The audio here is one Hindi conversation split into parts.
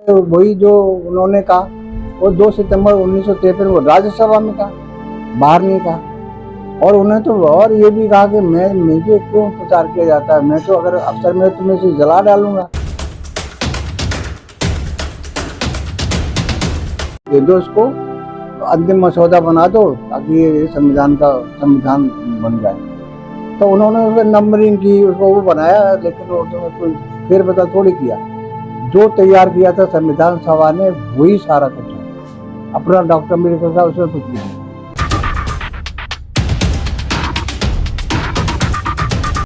तो वही जो उन्होंने कहा, वो 2 सितंबर 1953 को राज्यसभा में कहा, बाहर नहीं कहा। और उन्हें तो और ये भी कहा कि मुझे क्यों प्रचार किया जाता है, मैं तो अगर अफसर में तो मैं इसे जला डालूंगा, दे दो इसको, तो अंतिम मसौदा बना दो ताकि ये संविधान बन जाए। तो उन्होंने उसमें नंबरिंग की, उसको वो बनाया, लेकिन वो तो कोई फेरबदल थोड़ी किया। जो तैयार किया था संविधान सभा ने वही सारा कुछ है। अपना डॉक्टर अम्बेडकर का उसमें कुछ नहीं।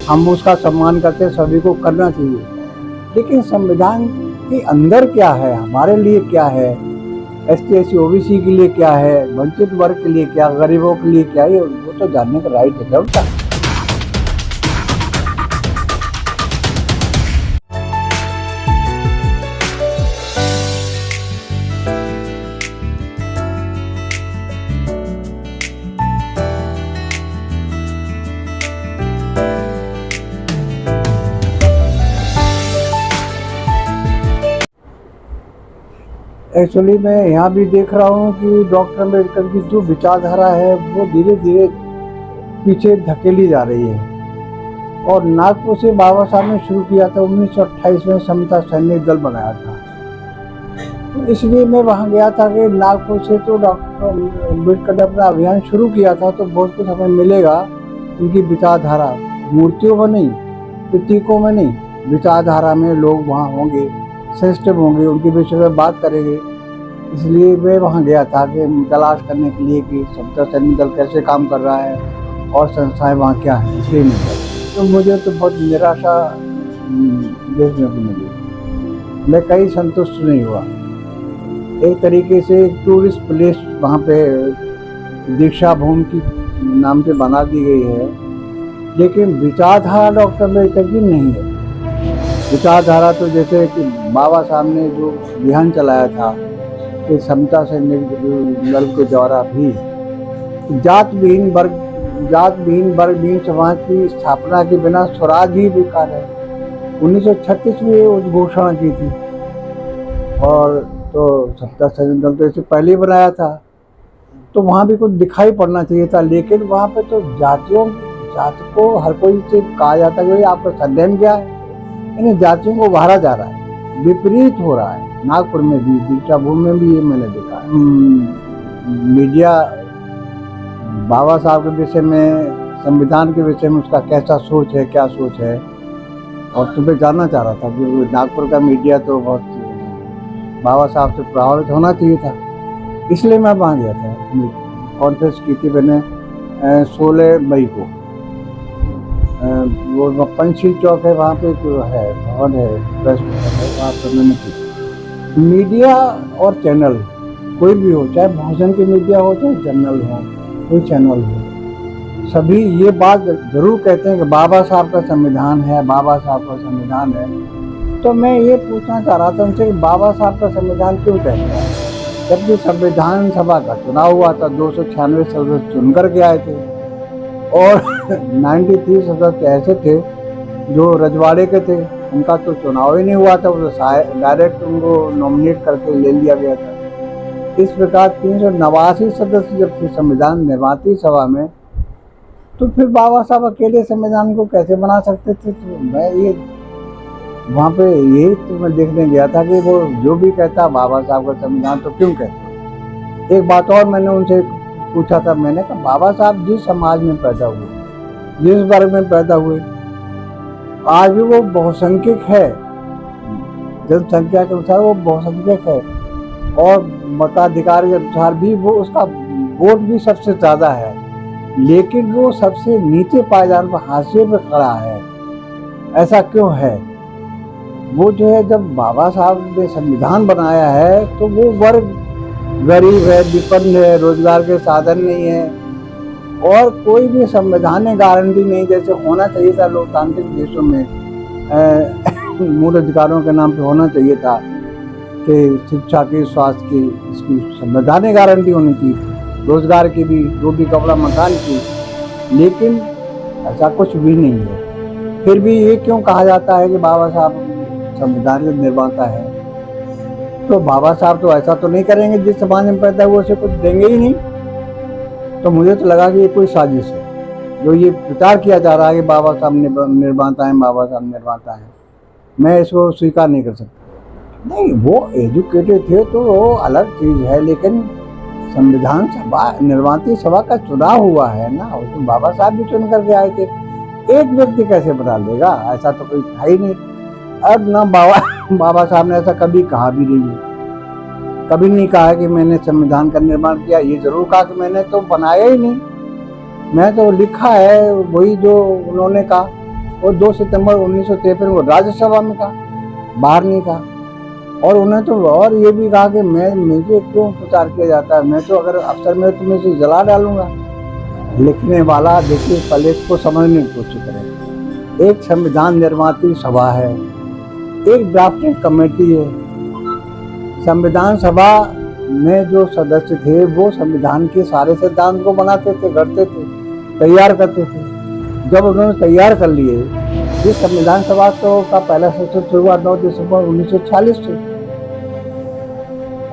हम उसका सम्मान करते हैं, सभी को करना चाहिए, लेकिन संविधान के अंदर क्या है, हमारे लिए क्या है, ST SC OBC के लिए क्या है, वंचित वर्ग के लिए क्या, गरीबों के लिए क्या है, वो तो जानने का राइट है सबका। एक्चुअली मैं यहाँ भी देख रहा हूँ कि डॉक्टर अम्बेडकर की जो विचारधारा है वो धीरे धीरे पीछे धकेली जा रही है। और नागपुर से बाबा साहब ने शुरू किया था, 1928 में समता सैनिक दल बनाया था। तो इसलिए मैं वहाँ गया था कि नागपुर से तो डॉक्टर अम्बेडकर ने अपना अभियान शुरू किया था, तो बहुत कुछ हमें मिलेगा उनकी विचारधारा, मूर्तियों में नहीं, प्रतीकों में नहीं, विचारधारा में लोग वहाँ होंगे, सेंसिटिव होंगे, उनके विषय में बात करेंगे। इसलिए मैं वहाँ गया था कि तलाश करने के लिए कि समता सैनिक दल कैसे काम कर रहा है और संस्थाएं वहाँ क्या है। इसलिए मैं गया, तो मुझे तो बहुत निराशा देखने को मिली। मैं कहीं संतुष्ट नहीं हुआ। एक तरीके से एक टूरिस्ट प्लेस वहाँ पे दीक्षा भूमि की नाम से बना दी गई है, लेकिन विचारधारा डॉक्टर अम्बेडकर की नहीं है। विचारधारा तो जैसे कि बाबा साहब ने जो अभियान चलाया था कि समता सैनिक दल के द्वारा भी जात विहीन वर्ग समाज की स्थापना के बिना स्वराज ही बेकार है। 1936 में उस घोषणा की थी, और तो समता सैनिक दल तो इसे पहले ही बनाया था, तो वहाँ भी कुछ दिखाई पड़ना चाहिए था। लेकिन वहाँ पे तो जात को हर कोई से कहा जाता है कि आपका सरनेम क्या है, इन जातियों को उभारा जा रहा है, विपरीत हो रहा है। नागपुर में भी, दीक्षा भूमि में भी ये मैंने देखा है। मीडिया बाबा साहब के विषय में, संविधान के विषय में उसका कैसा सोच है, क्या सोच है, और तुम्हें जानना चाह रहा था कि नागपुर का मीडिया तो बहुत बाबा साहब से प्रभावित होना चाहिए था। इसलिए मैं वहाँ गया था। कॉन्फ्रेंस की थी मैंने 16 मई को। वो पंचशील चौक है, वहाँ पे जो है भवन है, प्रेस है, वहाँ पर मैंने की। मीडिया और चैनल कोई भी हो, चाहे भोजन की मीडिया हो, चाहे जर्नल हो, कोई चैनल हो, सभी ये बात जरूर कहते हैं कि बाबा साहब का संविधान है, बाबा साहब का संविधान है। तो मैं ये पूछना चाह रहा था उनसे कि बाबा साहब का संविधान क्यों कहते हैं, जबकि संविधान सभा का चुनाव हुआ था, 296 सदस्य चुनकर के आए थे, और 93 सदस्य ऐसे थे जो रजवाड़े के थे, उनका तो चुनाव ही नहीं हुआ था, वो डायरेक्ट उनको नॉमिनेट करके ले लिया गया था। इस प्रकार 389 सदस्य जब थे संविधान निर्माती सभा में, तो फिर बाबा साहब अकेले संविधान को कैसे बना सकते थे। तो मैं ये वहाँ पे यही तो मैं देखने गया था कि वो जो भी कहता बाबा साहब का संविधान तो क्यों कहते। एक बात और मैंने उनसे पूछा था, मैंने कहा बाबा साहब जिस समाज में पैदा हुए, जिस वर्ग में पैदा हुए, आज भी वो बहुसंख्यक है, जनसंख्या के अनुसार वो बहुसंख्यक है, और मताधिकार के अनुसार भी वो, उसका वोट भी सबसे ज़्यादा है, लेकिन वो सबसे नीचे पायदान पर, हाशिए पे खड़ा है। ऐसा क्यों है? वो जो है, जब बाबा साहब ने संविधान बनाया है तो वो वर्ग गरीब है, विपन्न है, रोजगार के साधन नहीं है, और कोई भी संवैधानिक गारंटी नहीं जैसे होना चाहिए था लोकतांत्रिक देशों में। मूल अधिकारों के नाम पे होना चाहिए था कि शिक्षा की, स्वास्थ्य की, इसकी संवैधानिक गारंटी होनी चाहिए, रोजगार की भी, रोटी कपड़ा मकान की, लेकिन ऐसा कुछ भी नहीं है। फिर भी ये क्यों कहा जाता है कि बाबा साहब संविधान के निर्माता है? तो बाबा साहब तो ऐसा तो नहीं करेंगे, जिस समाज में पैदा हुआ उसे कुछ देंगे ही नहीं। तो मुझे तो लगा कि ये कोई साजिश है, जो ये प्रचार किया जा रहा है कि बाबा साहब निर्माता हैं, बाबा साहब निर्माता हैं। मैं इसको स्वीकार नहीं कर सकता। नहीं, वो एजुकेटेड थे तो वो अलग चीज़ है, लेकिन संविधान सभा निर्माती सभा का चुनाव हुआ है ना, उसमें बाबा साहब भी चुन करके आए थे। एक व्यक्ति कैसे बना लेगा, ऐसा तो कोई था ही नहीं। अब ना बाबा साहब ने ऐसा कभी कहा भी नहीं है, कभी नहीं कहा कि मैंने संविधान का निर्माण किया। ये जरूर कहा कि मैंने तो बनाया ही नहीं, मैं तो लिखा है वही जो उन्होंने कहा। वो 2 सितंबर 1953 को राज्यसभा में कहा, बाहर नहीं कहा। और उन्हें तो और ये भी कहा कि मुझे क्यों प्रचार किया जाता है, मैं तो अगर अफसर में तो मैं इसे जला डालूंगा। लिखने वाला देखिए पहले इसको समझने की कोशिश करें। एक संविधान निर्माती सभा है, एक ड्राफ्टिंग कमेटी है। संविधान सभा में जो सदस्य थे वो संविधान के सारे सिद्धांत को बनाते थे, गढ़ते थे, तैयार करते थे। जब उन्होंने तैयार कर लिए, ये संविधान सभा का पहला सेशन शुरू हुआ 9 दिसंबर 1946 से,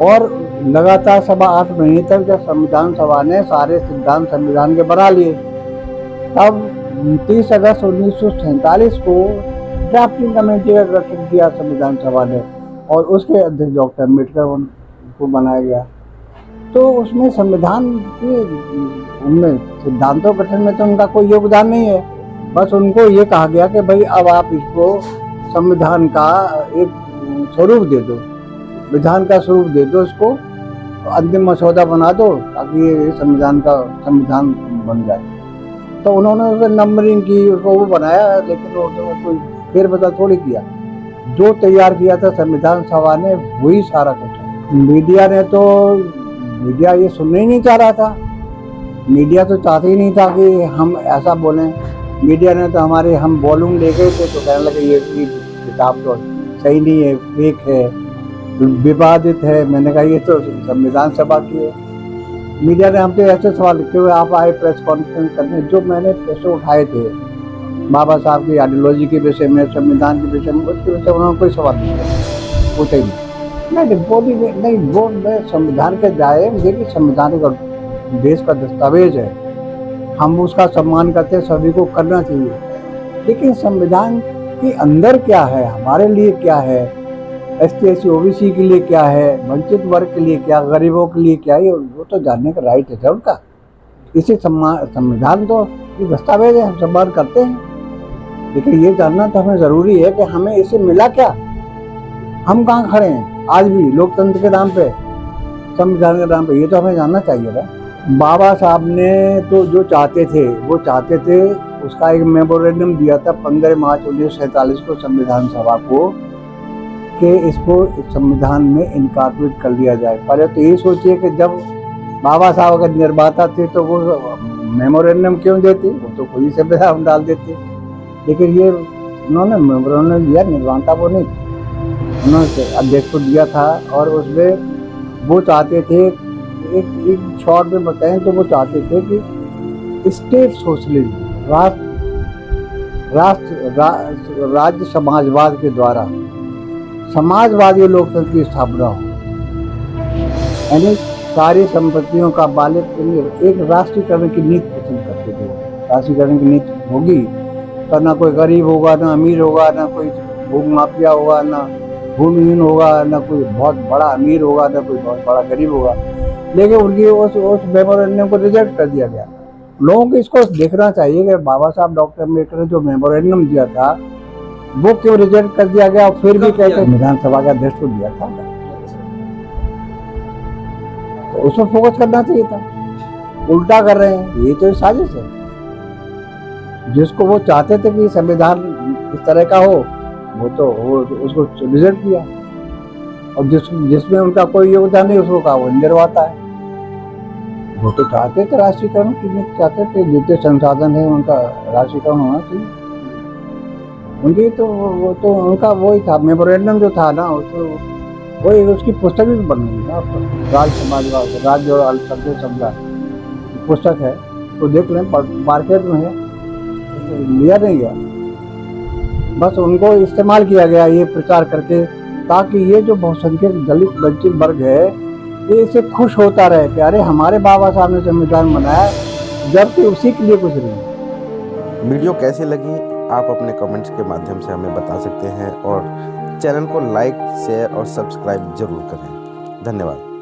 और लगातार 8 महीने तक जब संविधान सभा ने सारे सिद्धांत संविधान के बना लिए, तब 30 अगस्त 1947 को ड्राफ्टिंग कमेटी का गठन किया संविधान सभा ने, और उसके अध्यक्ष डॉक्टर अम्बेडकर को बनाया गया। तो उसमें संविधान के उनमें सिद्धांतों गठन में तो उनका कोई योगदान नहीं है। बस उनको ये कहा गया कि भाई अब आप इसको संविधान का एक स्वरूप दे दो, विधान का स्वरूप दे दो, इसको अंतिम मसौदा बना दो ताकि ये संविधान बन जाए। तो उन्होंने उसको नंबरिंग की, उसको वो बनाया, लेकिन उसमें कोई फेरबदल थोड़ी किया। जो तैयार किया था संविधान सभा ने वही सारा कुछ है। मीडिया ये सुनने ही नहीं चाह रहा था। मीडिया तो चाहते ही नहीं था कि हम ऐसा बोलें। मीडिया ने तो हम वॉल्यूम ले गए थे तो कहने लगे ये किताब तो सही नहीं है, फेक है, विवादित है। मैंने कहा ये तो संविधान सभा की है। मीडिया ने हमसे ऐसे सवाल लिखे हुए, आप आए प्रेस कॉन्फ्रेंस करने, जो मैंने प्रश्न उठाए थे बाबा साहब की आइडियोलॉजी के विषय में, संविधान के विषय में, उसके विषय में उन्होंने कोई सवाल नहीं किया, पूछे ही नहीं। वो मैं संविधान के जाए, देखिए संविधान एक देश का दस्तावेज है, हम उसका सम्मान करते हैं, सभी को करना चाहिए। लेकिन संविधान के अंदर क्या है, हमारे लिए क्या है, ST SC OBC के लिए क्या है, वंचित वर्ग के लिए क्या, गरीबों के लिए क्या है, वो तो जानने का राइट है उनका। इसी संविधान तो ये दस्तावेज है, हम सम्मान करते हैं, लेकिन ये जानना तो हमें ज़रूरी है कि हमें इसे मिला क्या, हम कहाँ खड़े हैं आज भी लोकतंत्र के नाम पे, संविधान के नाम पे, ये तो हमें जानना चाहिए ना। बाबा साहब ने तो जो चाहते थे उसका एक मेमोरेंडम दिया था 15 मार्च 1947 को संविधान सभा को, कि इसको संविधान में इनकॉर्पोरेट कर लिया जाए। पहले तो ये सोचिए कि जब बाबा साहब अगर निर्माता थे तो वो मेमोरेंडम क्यों देते, वो तो खुद ही संविधान डाल देते। लेकिन ये उन्होंने मेमोरेंडम दिया, निर्माता वो नहीं, उन्होंने अध्यक्ष को दिया था। और उसमें वो चाहते थे, एक शॉर्ट में बताएं तो वो चाहते थे कि स्टेट सोशलिज्म, राज्य समाजवाद के द्वारा समाजवादी लोकतंत्र की स्थापना हो, यानी सारी संपत्तियों का मालिक एक राष्ट्रीयकरण की नीति पसंद करते थे। राष्ट्रीयकरण की नीति होगी तो ना कोई गरीब होगा, ना अमीर होगा, ना कोई भूमि माफिया होगा, ना भूमिहीन होगा, ना कोई बहुत बड़ा अमीर होगा, ना कोई बहुत बड़ा गरीब होगा। लेकिन उनकी उस मेमोरेंडम को रिजेक्ट कर दिया गया। लोगों को इसको देखना चाहिए कि बाबा साहब डॉक्टर अम्बेडकर ने जो मेमोरेंडम दिया था वो क्यों रिजेक्ट कर दिया गया, और फिर भी कहते हैं विधानसभा का अध्यक्ष को दिया था, तो उसमें फोकस करना चाहिए था। उल्टा कर रहे हैं, ये तो साजिश है। जिसको वो चाहते थे कि संविधान इस तरह का हो, वो उसको रिजेक्ट किया, और जिसमें उनका कोई योगदान नहीं उसको कहा वो निर्माता है। वो तो चाहते थे राष्ट्रीयकरण की, चाहते थे जितने संसाधन है उनका राष्ट्रीयकरण होना चाहिए। उनकी तो वो तो उनका वही था, मेमोरेंडम जो था ना, वही उसकी पुस्तक भी बन गई ना, राज्य समाजवाद, राज्य और अल्पसंख्यक समुदाय पुस्तक है, तो देख लें, मार्केट में है, लिया नहीं गया, बस उनको इस्तेमाल किया गया ये प्रचार करके ताकि ये जो बहुसंख्यक दलित वंचित वर्ग है ये इसे खुश होता रहे कि अरे हमारे बाबा साहब ने संविधान बनाया, जबकि उसी के लिए कुछ नहीं। वीडियो कैसी लगी आप अपने कमेंट्स के माध्यम से हमें बता सकते हैं और चैनल को लाइक, शेयर और सब्सक्राइब जरूर करें। धन्यवाद।